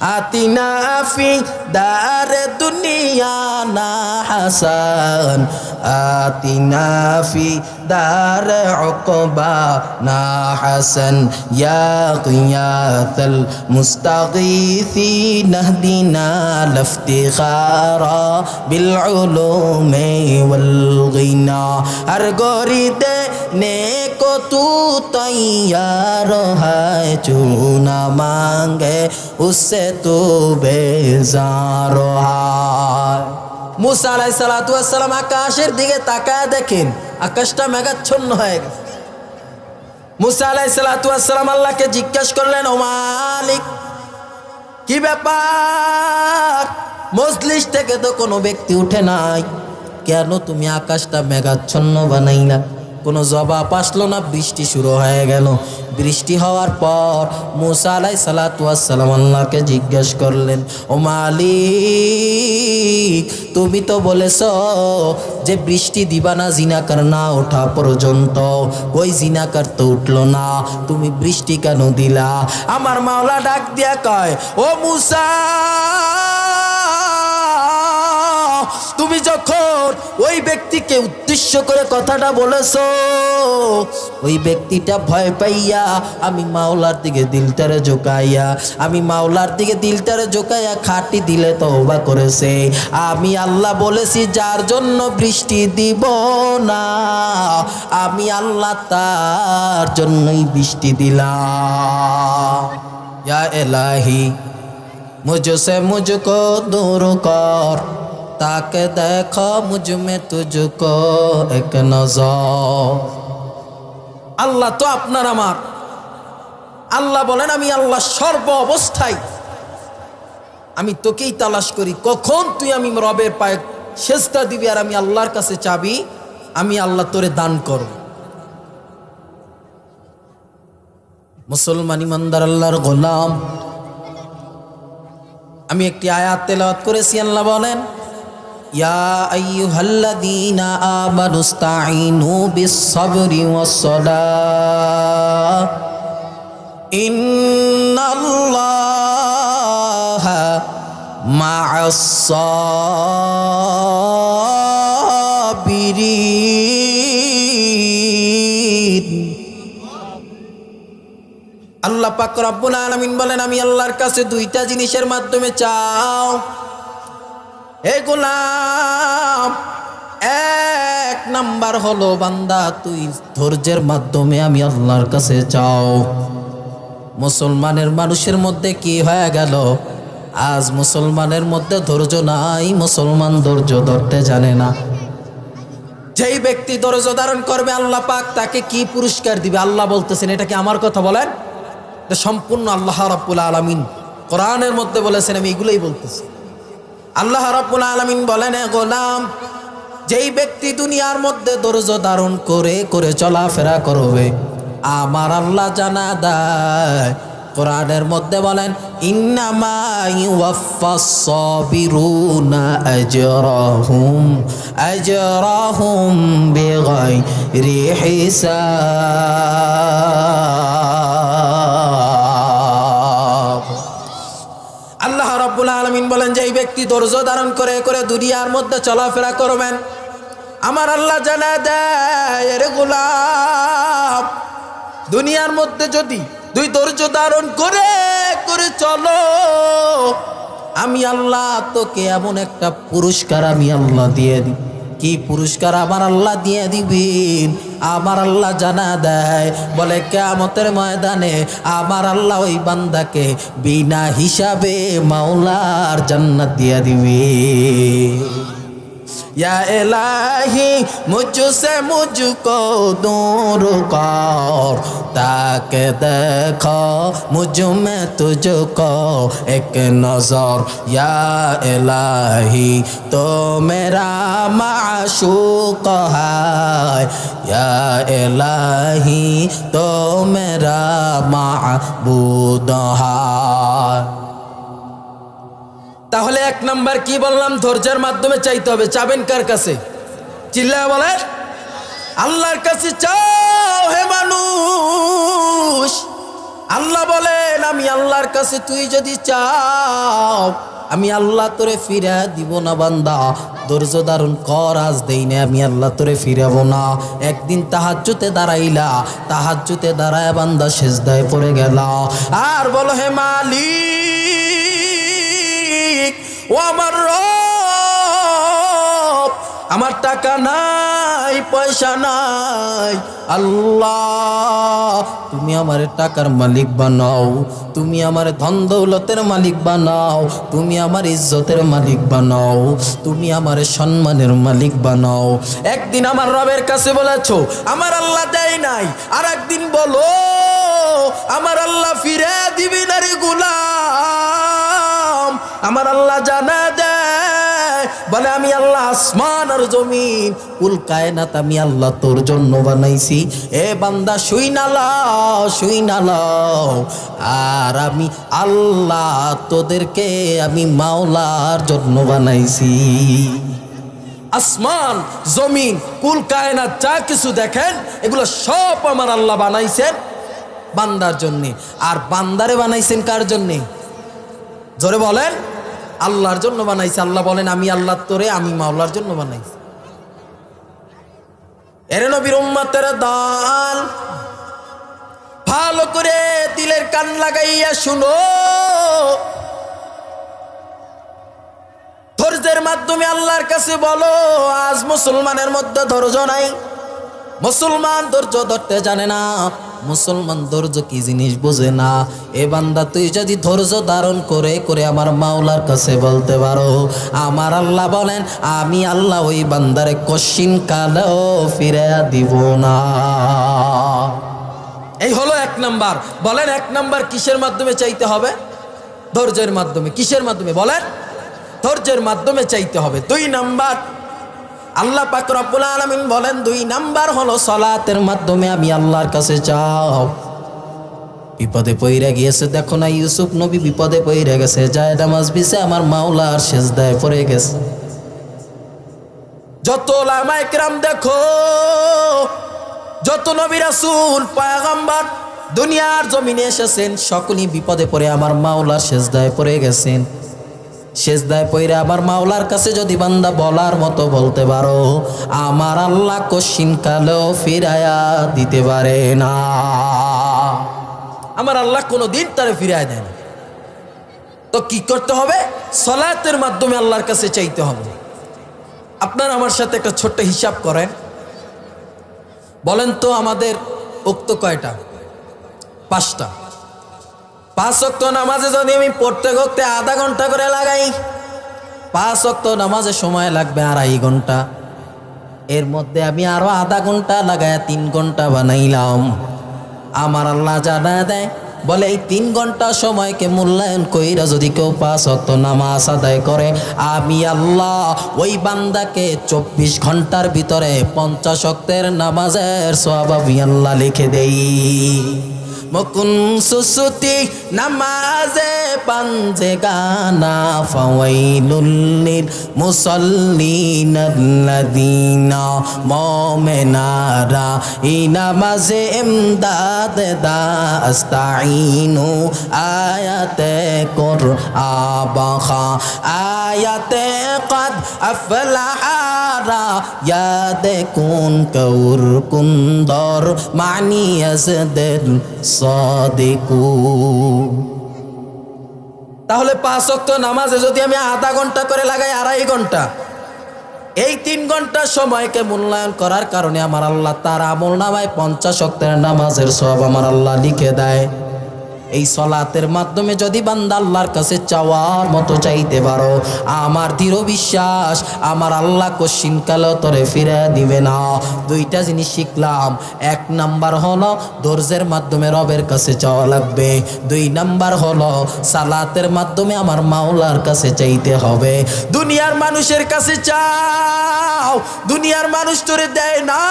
আতিনা ফি দারে দুনিয়া না হাসান, আতিনা ফি দারে উকবা না হাসান, ইয়া কিয়াতাল মুস্তাগীথিন ইহদিনা লাফতিখারা বিল উলুমি ওয়াল গিনা। हर गोरी देने को तू तैयार है, जो ना मांगे उससे तू बेजार है। मूसा अलैहिस्सलातु वस्सलाम आकाशेर दिके ताकाय देखेन, आकाशटा मेघाच्छन्न हये गेছে। मूसा अलैहिस्सलातु वस्सलाम আল্লাহকে জিজ্ঞেস করলেন, ও মালিক, কি ব্যাপার? মজলিস থেকে তো কোনো ব্যক্তি উঠে নাই, কেন তুমি আকাশটা মেঘাচ্ছন্ন বানাইলা? কোনো জবাব আসলো না, বৃষ্টি শুরু হয়ে গেল। বৃষ্টি হওয়ার পর মুসা আলাইহিসসালাতু ওয়াসসালাম আল্লাহকে জিজ্ঞেস করলেন, ও মালিক, তুমি তো বলেছো যে বৃষ্টি দিবা না জিনাকার না ওঠা পর্যন্ত, ওই জিনাকার তো উঠলো না, তুমি বৃষ্টি কেন দিলা? আমার মাওলা ডাক দিয়া কয়, ও মুসা, তুমি যখন ওই ব্যক্তিকে উদ্দেশ্য করে কথাটা বলেছো, ওই ব্যক্তিটা ভয় পাইয়া আমি মাওলার দিকে দিলটারে ঝুঁকাইয়া, আমি মাওলার দিকে দিলটারে ঝুঁকাইয়া খাঁটি দিলে তওবা করেছে। আমি আল্লাহ বলেছি যার জন্য বৃষ্টি দিব না, আমি আল্লাহ তার জন্যই বৃষ্টি দিলাম। ইয়া ইলাহি মুঝসে মুঝকো দূর কর, তাকে দেখো মুঝ মে তুঝকো এক নজর। আল্লাহ তো আপনার আমার। আল্লাহ বলেন, আমি আল্লাহ সর্ব অবস্থায় আমি তোকেই তালাশ করি, কখন তুই আমি রবের পায়ে সেজদা দিবি আর আমি আল্লাহর কাছে চাবি, আমি আল্লাহ তোরে দান করব। মুসলমান ইমানদার আল্লাহর গোলাম, আমি একটি আয়াত তেলাওয়াত করেছি। আল্লাহ বলেন, ইয়া আইয়ুহাল্লাযীনা আমানুস্তাঈনু বিস-সাবরি ওয়াস-সালাহ ইন্নাল্লাহা মা'আস-সাবিরিন। আল্লাহ পাক রব্বুল আলামিন বলেন, আমি আল্লাহর কাছে দুইটা জিনিসের মাধ্যমে চাও। হে গোলাম, এক নাম্বার হলো বান্দা, তুই ধৈর্যের মাধ্যমে আমি আল্লাহর কাছে চাও। মুসলমানের মানুষের মধ্যে কি হয়ে গেল? আজ মুসলমানের মধ্যে ধৈর্য নাই, মুসলমান ধৈর্য ধরতে জানে না। যেই ব্যক্তি ধৈর্য ধারণ করবে আল্লাহ পাক তাকে কি পুরস্কার দিবে? আল্লাহ বলতেছেন, এটা কি আমার কথা বলেন? সম্পূর্ণ আল্লাহ রাব্বুল আলামিন কোরআনের মধ্যে বলেছেন, আমি এগুলোই বলতেছি। আল্লাহ রাব্বুল আলামিন বলেন, গোলাম, যেই ব্যক্তি দুনিয়ার মধ্যে ধৈর্য ধারণ করে করে চলাফেরা করবে, আমার আল্লাহ জানা দেয়, কোরআনের মধ্যে বলেন, ইন্নামা ইউওয়াফাস সাবিরুনা আজরাহুম বিগাইরি হিসাব। আল্লাহ রাব্বুল আলামিন বলেন, যে এই ব্যক্তি ধৈর্য ধারণ করে করে দুনিয়ার মধ্যে চলাফেরা করবেন, আমার আল্লাহ জানা দেয়, রে গোলাম, দুনিয়ার মধ্যে যদি তুই ধৈর্য ধারণ করে করে চলো, আমি আল্লাহ তোকে এমন একটা পুরস্কার আমি আল্লাহ দিয়ে দিই। কি পুরস্কার আমার আল্লাহ দিয়ে দিবেন? আমার আল্লাহ জানা দেয়, বলে কিয়ামতের ময়দানে আমার আল্লাহ ওই বান্দাকে বিনা হিসাবে মাওলার জান্নাত দিয়ে দিবে। या इलाही मुझसे मुझको दूर कर, ताके देखो मुझ में तुझको एक नजर। या इलाही तो मेरा माशूक है, या इलाही तो मेरा माबूद है। তাহলে এক নাম্বার কি বললাম? ধৈর্যের মাধ্যমে চাইতে হবে। চাবেন কার কাছে? চিল্লায় বলেন, আল্লাহর কাছে চাও। হে মানুষ, আল্লাহ বলেন আমি আল্লাহর কাছে তুই যদি চাও আমি আল্লাহ তোরে ফিরা দিব না বান্দা, ধৈর্য ধারণ কর, আজ দেই না আমি আল্লাহ তোরে ফিরাবো না। একদিন তাহাজ্জুদে দাঁড়াইলা, তাহাজ্জুদে দাঁড়ায় বান্দা সিজদায় পড়ে গেল আর বলো হে মালিক ও আমার রব, আমার টাকা নাই পয়সা নাই, আল্লাহ তুমি আমার টাকার মালিক বানাও, তুমি আমার ধন দৌলতের মালিক বানাও, তুমি আমার ইজ্জতের মালিক বানাও, তুমি আমার সম্মানের মালিক বানাও। একদিন আমার রবের কাছে বলেছো আমার আল্লাহ দেয় নাই, আর একদিন বলো আমার আল্লাহ ফিরে দিবি না রে গোলাম। আমার আল্লাহ জানা দেয় বলে আমি আল্লাহ আসমান আর জমিন কুল কায়নাত আমি আল্লাহ তোর জন্য বানাইছি, এ বান্দা শুই না লাও, আর আমি আল্লাহ তোদেরকে আমি মাওলার জন্য বানাইছি। আসমান জমিন কুল কায়নাত যা কিছু দেখেন এগুলো সব আমার আল্লাহ বানাইছেন বান্দার জন্যে। আর বান্দারে বানাইছেন কার জন্যে? জোরে বলেন, আল্লাহর জন্য বানাইছে। আল্লাহ বলেন আমি আল্লাহ তোরে আমি মাওলার জন্য বানাইছি। এর নবীর উম্মতের দল ভালো করে দিলের কান লাগাইয়া শুনো, ধৈর্যের মাধ্যমে আল্লাহর কাছে বলো আজ মুসলমানের মধ্যে ধৈর্য নাই, মুসলমান ধৈর্য ধরতে জানে না, মুসলমান ধৈর্য কি জিনিস বোঝে না। এ বান্দা তুই যদি ধৈর্য ধারণ করে করে আমার মাওলার কাছে বলতে পারো, আমার আল্লাহ বলেন আমি আল্লাহ ওই বান্দারে কশিন কালেও ফিরে দিব না। এই হলো এক নাম্বার। বলেন এক নাম্বার কিসের মাধ্যমে চাইতে হবে? ধৈর্যের মাধ্যমে। কিসের মাধ্যমে বলেন? ধৈর্যের মাধ্যমে চাইতে হবে। দুই নাম্বার আল্লাহ পাক রব্বুল আলামিন বলেন দুই নাম্বার হলো সালাতের মাধ্যমে আমি আল্লাহর কাছে চাও। বিপদে পইরা গিয়েছে, দেখো না ইউসুফ নবী বিপদে পইরা গেছে, যায় নামাজ বিছে আমার মাওলার সিজদায় পড়ে গেছে। যত উলামায়ে কেরাম দেখো, যত নবী রাসূল পয়গম্বর দুনিয়ার জমিনে এসেছেন, সকলেই বিপদে পড়ে আমার মাওলার সিজদায় পড়ে গেছেন। সেজদায় পইরা আমার মাওলার কাছে যদি বান্দা বলার মতো বলতে পারো, আমার আল্লাহ কশিন কালেও ফিরায়া দিতে পারে না। আমার আল্লাহ কোনোদিন তারে ফিরায় দেয় না। তো কি করতে হবে? সালাতের মাধ্যমে আল্লাহর কাছে চাইতে হবে। আপনারা আমার সাথে একটা ছোট্ট হিসাব করেন, বলেন তো আমাদের উক্ত কয়টা? 5টা। 5 ওয়াক্ত নামাজে যদি আমি পড়তে করতে আধা ঘন্টা করে লাগাই, 5 ওয়াক্ত নামাজে সময় লাগবে 2.5 ঘন্টা। এর মধ্যে আমি আরো আধা ঘন্টা লাগায় 3 ঘন্টা বানাইলাম। আমার আল্লাহ জানা দেয় বলে এই 3 ঘন্টা সময়কে মূল্যায়ন কইরা যদি কেউ 5 ওয়াক্ত নামাজ আদায় করে, আমি আল্লাহ ওই বান্দাকে 24 ঘন্টার ভিতরে 50 ওয়াক্তের নামাজের সওয়াব আমি আল্লাহ লিখে দেই। মকুন সুসুতি নামাজে পাঞ্জে গানা ফাওয়াইলুল লিল মুসাল্লিনাল্লাযিনা মুমিনারা এই নামাজে ইমদাদ দাস্তাইনু আয়াতে কুরআবাখা আয়াতে কদ আফলাহারা ইয়াদে কুন কৌর কুন্দর মানি ইয়াজদেল সাদিকু। তাহলে 5 ওয়াক্ত নামাজে যদি আমি আধা ঘন্টা করে লাগাই 2.5 ঘন্টা, এই 3 ঘন্টা সময়কে মূল্যায়ন করার কারণে আমার আল্লাহ তার আমল নামায় 50 ওয়াক্তের নামাজের সওয়াব আমার আল্লাহ লিখে দেয়। এই সলাতের মাধ্যমে যদি বান্দা আল্লাহর কাছে চাওয়ার মতো চাইতে পারো, আমার দৃঢ় বিশ্বাস আমার আল্লাহ কশিন কালেও তোরে ফিরে দিবে না। 2টা জিনিস শিখলাম। 1 নাম্বার হলো ধৈর্যের মাধ্যমে রবের কাছে চাওয়া লাগবে। 2 নাম্বার হলো সালাতের মাধ্যমে আমার মাওলার কাছে চাইতে হবে। দুনিয়ার মানুষের কাছে চাও, দুনিয়ার মানুষ তোরে দেয় না।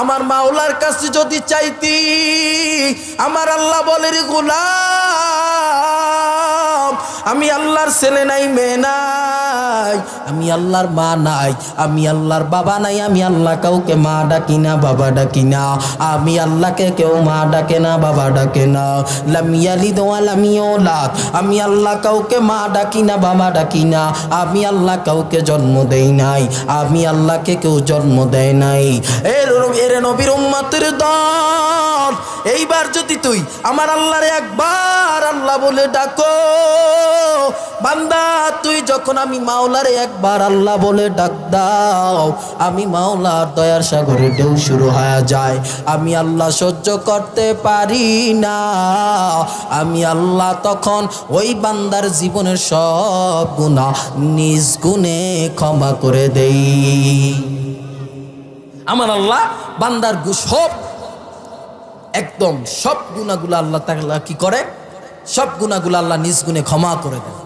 আমার মাওলার কাছে যদি চাইতি, আমার আল্লাহ বলে গোলাম আমি আল্লাহর ছেলে নাই মেয়ে নাই, নাই, আমি আল্লাহর মা নাই, আমি আল্লাহর বাবা নাই, আমি আল্লাহ কাউকে মা ডাকি না, বাবা ডাকি না, আমি আল্লাহকে কেউ মা ডাকে না, বাবা ডাকে না। লাম ইয়ালিদ ওয়া লাম ইউলাদ, আমি আল্লাহ কাউকে মা ডাকি না, বাবা ডাকি না, আমি আল্লাহ কাউকে জন্ম দেই নাই, আমি আল্লাহকে কেউ জন্ম দেয় নাই। এর নবীর উম্মতের দল, এইবার যদি তুই আমার আল্লাহর একবার আল্লাহ বলে ডাকো, বান্দা তুই যখন আমি মাওলারে একবার আল্লাহ বলে ডাক দাও, আমি মাওলার দয়ার সাগরে ঢেউ শুরু হয়ে যায়। আমি আল্লাহ সহ্য করতে পারি না, আমি আল্লাহ তখন ওই বান্দার জীবনের সব গুনাহ নিজ গুণে ক্ষমা করে দেই। আমার আল্লাহ বান্দার সব একদম সব গুনাহগুলো আল্লাহ তাআলা কি করে, সব গুনাহগুলো আল্লাহ নিজ গুণে ক্ষমা করে দেয়।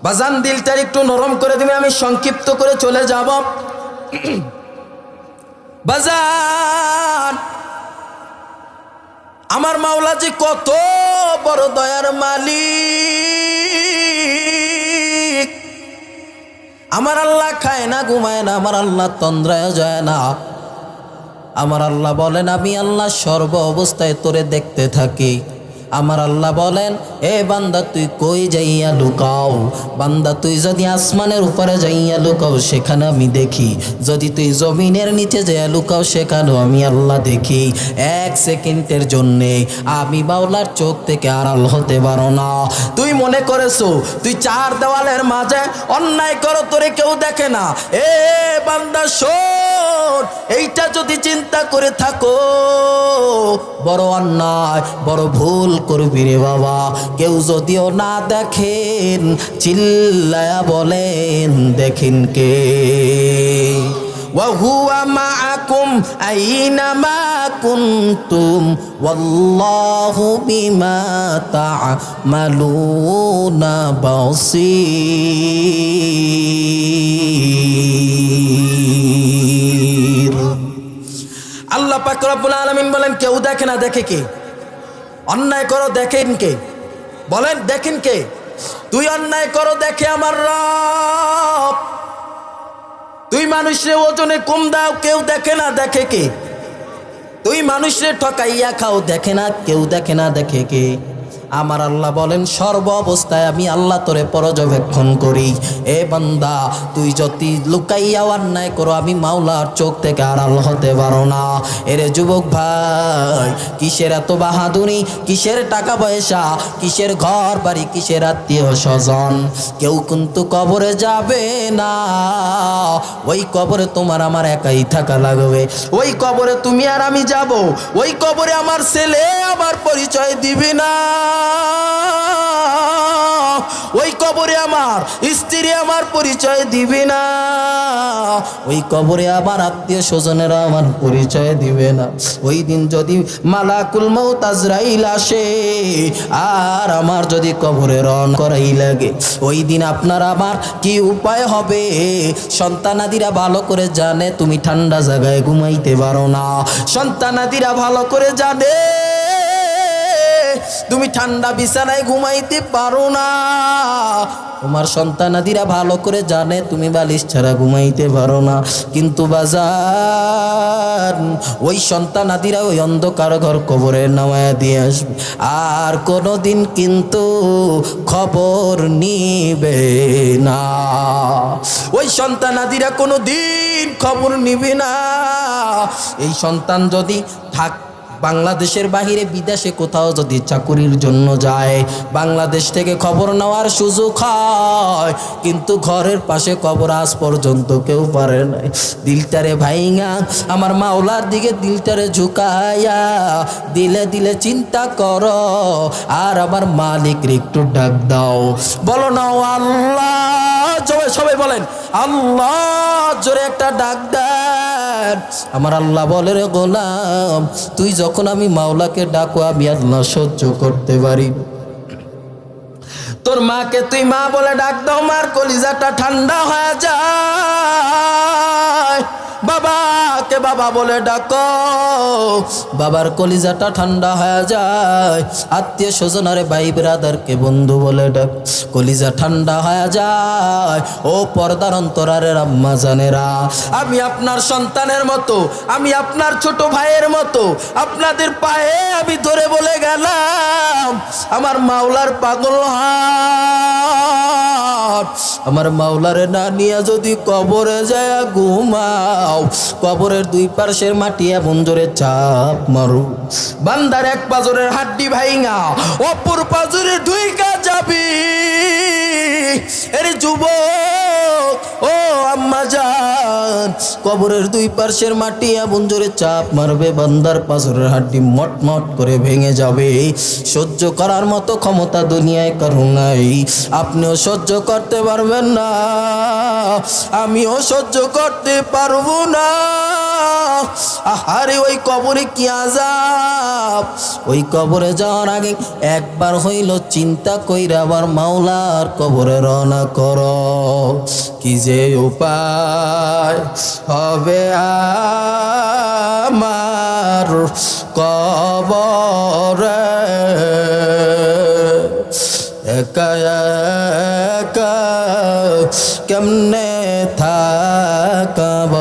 বাজান দিলটার একটু নরম করে দিবে, আমি সংক্ষিপ্ত করে চলে যাব। বাজান আমার মাওলা যে কত বড় দয়ার মালিক, আমার আল্লাহ খায় না, ঘুমায় না, আমার আল্লাহ তন্দ্রায় যায় না। আমার আল্লাহ বলেন আমি আল্লাহ সর্ব অবস্থায় তোরে দেখতে থাকি। আমার আল্লাহ বলেন এ বান্দা তুই কই যাইয়া লুকাও, বান্দা তুই যদি আসমানের উপরে যাইয়া লুকাও সেখানে আমি দেখি, যদি তুই জমিনের নিচে যাইয়া লুকাও সেখানেও আমি আল্লাহ দেখি। এক সেকেন্ডের জন্যে আমি মাওলার চোখ থেকে আড়াল হতে পারো না। তুই মনে করেছো তুই চার দেওয়ালের মাঝে অন্যায় করো তোরে কেউ দেখে না, এ বান্দা শোন, এইটা যদি চিন্তা করে থাকো বড় অন্যায়, বড় ভুল করবি রে বাবা। কেউ যদিও না দেখেন চিল্লায়া বলেন দেখেন কে। ওয়া হুয়া মাআকুম আইনামা কুনতুম ওয়াল্লাহু বিমা তা'মালুনা বাসীর। আল্লাহ পাক রব্বুল আলামিন বলেন কেউ দেখে না, দেখে কে? অন্যায় করো দেখেন কে? বলেন দেখেন কে? তুই অন্যায় করো দেখে আমার রব। তুই মানুষের ওজনে কম দাও, কেউ দেখে না, দেখে কে? তুই মানুষের ঠকাইয়া খাও, দেখে না, কেউ দেখে না, দেখে কে? আমার আল্লাহ বলেন সর্ব অবস্থায় আমি আল্লাহ তোরে পর্যবেক্ষণ করি। এ বান্দা তুই যদি লুকাইয়া অন্যায় করো আমি মাওলার চোখ থেকে আড়াল হতে পারো না। এরে যুবক ভাই, কিসের এত বাহাদুরি, কিসের টাকা পয়সা, কিসের ঘর বাড়ি, কিসের আত্মীয় স্বজন? কেউ কিন্তু কবরে যাবে না, ওই কবরে তোমার আমার একাই থাকা লাগবে। ওই কবরে তুমি আর আমি যাব, ওই কবরে আমার ছেলে আমার পরিচয় দিবি না, ওই কবরে আমার স্ত্রী আমার পরিচয় দিবে না, ওই কবরে আমার আত্মীয় স্বজনেরা আমার পরিচয় দিবে না। ওই দিন যদি মালাকুল মউত আজরাইল আসে আর আমার যদি কবরে রওন করাই লাগে, ওই দিন আপনার আমার কি উপায় হবে? সন্তানাদিরা ভালো করে জানে তুমি ঠান্ডা জায়গায় ঘুমাইতে পারো না, সন্তানাদিরা ভালো করে জানে তুমি ঠান্ডা বিছানায় ঘুমাইতে পারো না, তোমার সন্তানাদিরা ভালো করে জানে তুমি বালিশ ছাড়া ঘুমাইতে পারো না। কিন্তু বাজার ওই সন্তানাদিরা ওই অন্ধকার ঘর কবরে নামায়া দিয়ে আসবে, আর কোনোদিন কিন্তু খবর নিবে না। ওই সন্তানাদিরা কোনোদিন খবর নিবে না। এই সন্তান যদি বাংলাদেশের বাহিরে বিদেশে কোথাও যদি চাকুরির জন্য যায়, বাংলাদেশ থেকে খবর নেওয়ার সুযোগ হয়, কিন্তু ঘরের পাশে কবর আজ পর্যন্ত কেউ পারে নাই। দিলটারে ভাইঙা আমার মাওলার দিকে দিলটারে ঝুঁকাইয়া দিলে দিলে চিন্তা করো, আর আমার মালিক একটু ডাক দাও, বলো না আল্লাহ, সবাই বলেন আল্লাহ, জোরে একটা ডাক দেন। আমার আল্লাহ বলে রে গোলাম, তুই যখন আমি মাওলাকে ডাকো আমি আল্লাহ সহ্য করতে পারি। তোর মাকে তুই মা বলে ডাক দাও, মার কলিজাটা ঠান্ডা হয়ে যায়। বাবাকে বাবা বলে ডাকো, বাবার কলিজাটা ঠান্ডা হয়ে যায়। আত্মীয় স্বজন আরে ভাই ব্রাদারকে বন্ধু বলে ডাক, কলিজা ঠান্ডা হয়ে যায়। ও পর্দার অন্তরারের আম্মা জানেরা, আমি আপনার সন্তানের মতো, আমি আপনার ছোট ভাইয়ের মতো আপনাদের পায়ে আমি ধরে বলে গেলাম, আমার মাওলার পাগল হাত, আমার মাওলারে না নিয়ে যদি কবরে যায় ঘুমাও, কবরের দুই পাশের মাটি এমন জোরে চাপ মারু, বান্দার এক পাজরের হাড্ডি ভাইঙা অপর পাজরে ঢুইকা যাবি। এর যুবক ও আম্মা জান, কবরের দুই পাশের মাটি এমন জোরে চাপ মারবে, বান্দার পাজরের হাড্ডি মটমট করে ভেঙে যাবে। সহ্য করার মতো ক্ষমতা দুনিয়ায় কারো নাই। আপনিও সহ্য করতে পারবেন না, আমিও সহ্য করতে পারবো না। আহারে ওই কবরে কি আযাব, ওই কবরে যাওয়ার আগে একবার হইল চিন্তা কইরা আবার মাওলার কবরে রওনা করো। কি যে উপায় হবে আমার কবরে, একা একা কেমনে থাকব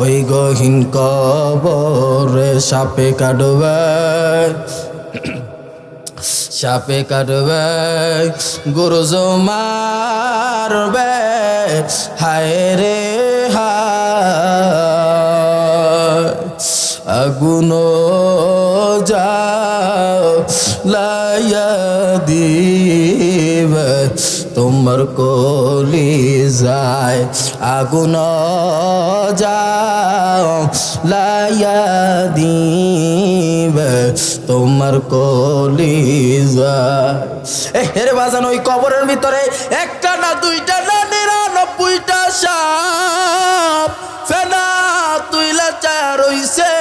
ওই গহীন কবরে। সাপে কাটবে, সাপে কাটবে, গুরুজ মারবে, হায় রে হায়, আগুন জ্বালাইয়া দিবে তোমার কলিজায়, আগুন জ্বালাইয়া দিবে তোমার কলিজায়। হেরে বাজান, ওই কবরের ভিতরে একটা না দুইটা না 99টা সাপ ফেনা তুইলা চায়া রইছে।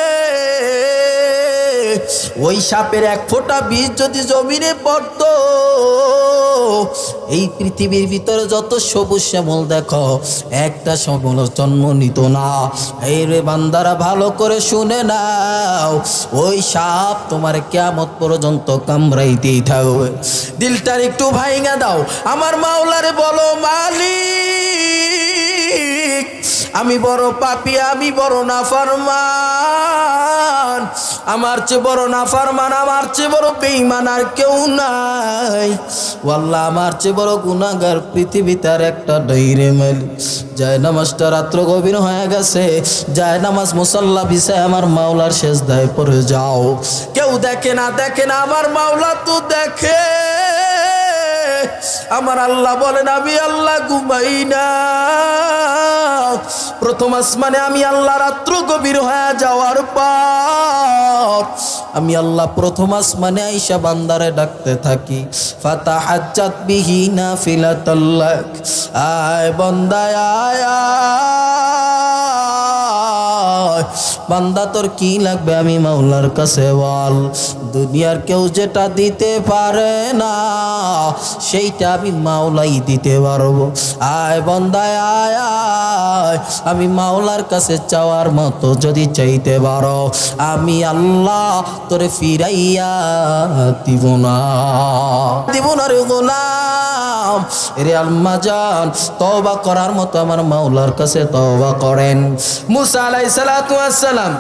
ওই সাপের এক ফোঁটা বিষ যদি জমিনে পড়তো, এই পৃথিবীর ভিতরে যত সবুজ শ্যামল দেখো একটা শ্যামল জন্ম নিত না। এই রে বান্দারা ভালো করে শুনে নাও, ওই সাপ তোমার কিয়ামত পর্যন্ত কামড়াইতেই থাকবে। দিলটার একটু ভাইঙা দাও, আমার মাওলারে বলো, মালিক আমি বড় পাপী, আমি বড় নাফরমান, আমার চেয়ে বড় নাফরমান, আমার চেয়ে বড় বেঈমান আর কেউ নাই। ও আল্লাহ, আমার চেয়ে বড় গুনাহগার পৃথিবীতে আর একটা ডাইরে মালিক। যায় নামাজটা রাত্র গভীর হয়ে গেছে, যায় নামাজ মুসাল্লা বিছায় আমার মাওলার সেজদায় পড়ে যাও। কেউ দেখে না, দেখে না, আমার মাওলা তো দেখে। আমার আল্লাহ বলেন, আমি আল্লাহ ঘুমাই না। প্রথম আসমানে আমি আল্লাহ রাত্র গভীর হয়ে যাওয়ার পর আমি আল্লাহ প্রথম আসমানে আইসা বান্দারে ডাকতে থাকি, ফাতাহাজ্জাত বিহি নাফিলাতাল্লাক, আয় বান্দা আয় আয়, বান্দা তোর কি লাগবে আমি মাওলার কাছে বল। দুনিয়ার কেউ যেটা দিতে পারে না সেইটা আমি মাওলাই দিতে পারবো। আয় বান্দা আয় আয়, আমি মাওলার কাছে চাওয়ার মতো যদি চাইতে পারো আমি আল্লাহ তোরে ফিরাইয়া দিব না, দিব না রে গোলাম। রে আম্মা জান, তওবা করার মতো আমার মাওলার কাছে তওবা করেন। মুসা আলাইহিস সালাতু ওয়াস সালাম,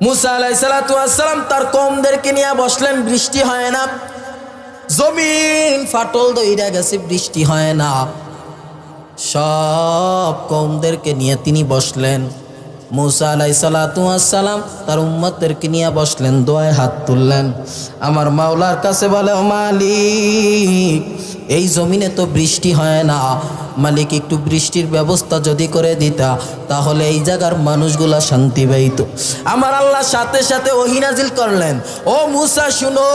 মুসা আলাইহিস সালাতু ওয়াস সালাম তার কওমদেরকে নিয়ে বসলেন, বৃষ্টি হয় না, জমিন ফাটল দইরা গেছে, বৃষ্টি হয় না। সব কওমদেরকে নিয়ে তিনি বসলেন। মুসা আলাইহিস সালাতু ওয়াস সালাম তার উম্মতদেরকে নিয়ে বসলেন, দোয়ায় হাত তুললেন, আমার মাওলার কাছে বলে, ও মালিক এই জমিনে তো বৃষ্টি হয় না, মালিক একটু বৃষ্টির ব্যবস্থা যদি করে দিতা তাহলে এই জায়গার মানুষগুলা শান্তি পাইত। আমার আল্লাহ সাথে সাথে ওহী নাজিল করলেন, ও মুসা শুনো,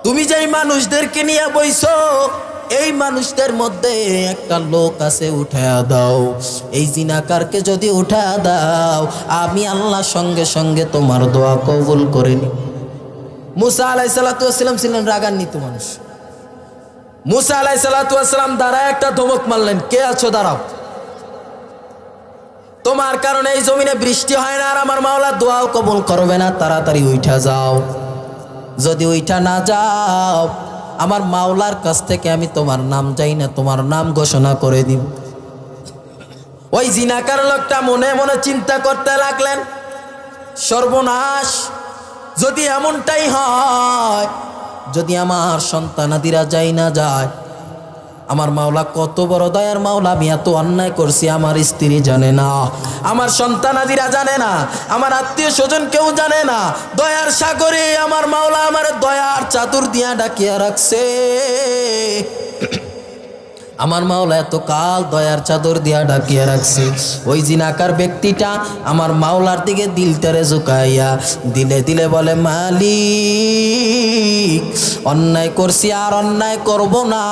তুমি যেই মানুষদেরকে নিয়ে বইছো এই মানুষদের মধ্যে একটা লোক আছে, উঠায়া দাও। এই জিনাকারকে যদি উঠায়া দাও আমি আল্লাহ সঙ্গে সঙ্গে তোমার দোয়া কবুল করে নি। মুসা আলাইহিস সালাতু ওয়াস সালাম ছিলেন রাগান্বিত মানুষ। মুসা আলাইহিস সালাতু ওয়াস সালাম দাঁড়ায় একটা ধমক মারলেন, কে আছো দাঁড়াও। তোমার কারণে এই জমিনে বৃষ্টি হয় না, আর আমার মাওলা দোয়াও কবুল করবে না, তাড়াতাড়ি উঠা যাও। যদি উঠা না যাও, আমার মাওলার কাছ থেকে আমি তোমার নাম চাই না, তোমার নাম ঘোষণা করে দিব। ওই জিনাকার লোকটা মনে মনে চিন্তা করতে লাগলেন, সর্বনাশ, যদি এমনটাই হয়, যদি আমার সন্তানাদিরা যাই না যায়, আমার মাওলা কত বড় দয়ার মাওলা, আমি এত অন্যায় করছি আমার স্ত্রী জানে না, আমার সন্তানাদিরা জানে না, আমার আত্মীয় স্বজন কেউ জানে না। দয়ার সাগরে আমার মাওলা আমার দয়ার চাদর দিয়া ডাকিয়া রাখছে। আমার মাওলা এত কাল দয়ার চাদর দিয়া ডাকিয়া রাখছে। ওই জিনাকার ব্যক্তিটা আমার মাওলার দিকে দিলটারে ঝুঁকাইয়া দিলে দিলে বলে, মালিক, অন্যায় করছি, আর অন্যায় করব না,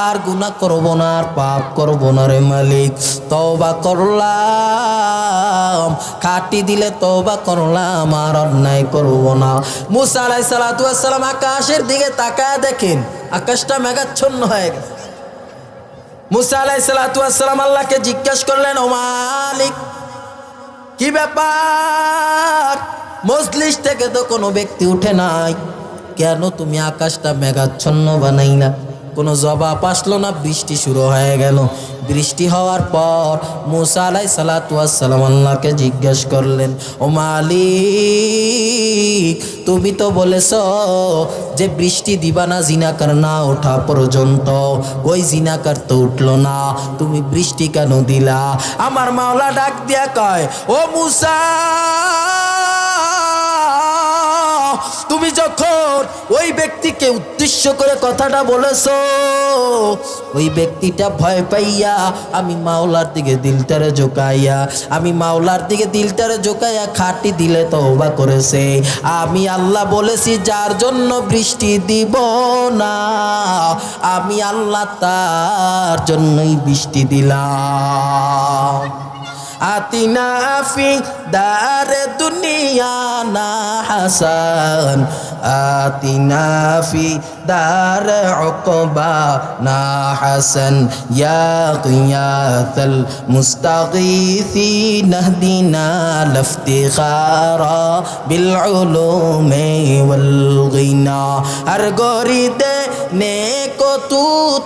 আর গুনাহ করব না, আর পাপ করব না রে মালিক, তওবা করলাম, খাটি দিলে তওবা করলাম, আর অন্যায় করব না। মুসা আলাইহিস সালাতু ওয়াস সালাম আকাশের দিকে তাকায় দেখেন আকাশটা মেঘাচ্ছন্ন হয়ে গেছে। মুসা আলাইহিস সালাতু ওয়াস সালাম আল্লাহকে জিজ্ঞেস করলেন, ও মালিক, কি ব্যাপার? মজলিস থেকে তো কোনো ব্যক্তি উঠে নাই, কেন তুমি আকাশটা মেঘাচ্ছন্ন বানাইলা? কোনো জবাব আসলো না, বৃষ্টি শুরু হয়ে গেল। বৃষ্টি হওয়ার পর মুসা আলাইহিস সালাতু ওয়াস সালাম আল্লাহকে জিজ্ঞেস করলেন, ও মালিক, তুমি তো বলেছো যে বৃষ্টি দিবা না জিনাকার না ওঠা পর্যন্ত, ওই জিনাকার তো উঠলো না, তুমি বৃষ্টি কেন দিলা? আমার মাওলা ডাক দিয়া কয়, ও মুসা, তুমি যখন ওই ব্যক্তিকে উদ্দেশ্য করে কথাটা বলেছো, ওই ব্যক্তিটা ভয় পাইয়া আমি মাওলার দিকে দিলটারে ঝুঁকাইয়া, আমি মাওলার দিকে দিলটারে ঝুঁকাইয়া খাটি দিলে তওবা করেছে। আমি আল্লাহ বলেছি যার জন্য বৃষ্টি দিব না, আমি আল্লাহ তার জন্যই বৃষ্টি দিলাম। আতিনা ফি দারে দুনিয়া না হাসান, আতিনা ফি দারে উকবা না হাসান, ইয়া কিয়াতাল মুস্তাগীসিন ইহদিনা লাফতিখারা বিল উলুমি ওয়াল গিনা, হর গরিদে নেকো তু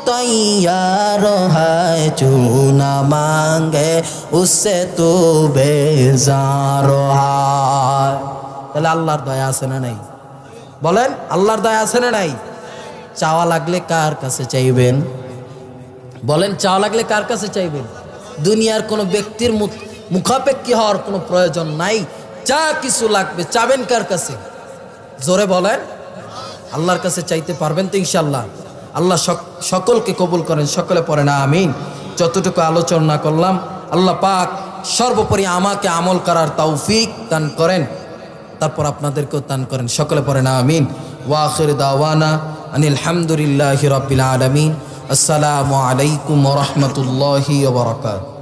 তৈয়ার है जो ना मांगे उससे तू बेजार है। তাহলে আল্লাহর দয়া আছে না নাই? বলেন, আল্লাহর দয়া আছে না নাই? চাওয়া লাগলে কার কাছে চাইবেন? বলেন, চাওয়া লাগলে কার কাছে চাইবেন? দুনিয়ার কোনো ব্যক্তির মুখাপেক্ষী হওয়ার কোনো প্রয়োজন নাই। যা কিছু লাগবে চাবেন কার কাছে? জোরে বলেন, আল্লাহর কাছে চাইতে পারবেন তো ইনশাআল্লাহ? আল্লাহ সকলকে কবুল করেন, সকলে পড়ে না আমিন। যতটুকু আলোচনা করলাম আল্লাহ পাক সর্বোপরি আমাকে আমল করার তৌফিক দান করেন, তারপর আপনাদেরকেও দান করেন, সকলে পড়ে না আমিন। ওয়া আখির দাওয়ানা আনিল হামদুলিল্লাহি রাব্বিল আলামিন। আসসালামু আলাইকুম ওয়া রাহমাতুল্লাহি ওয়া বারাকাতুহু।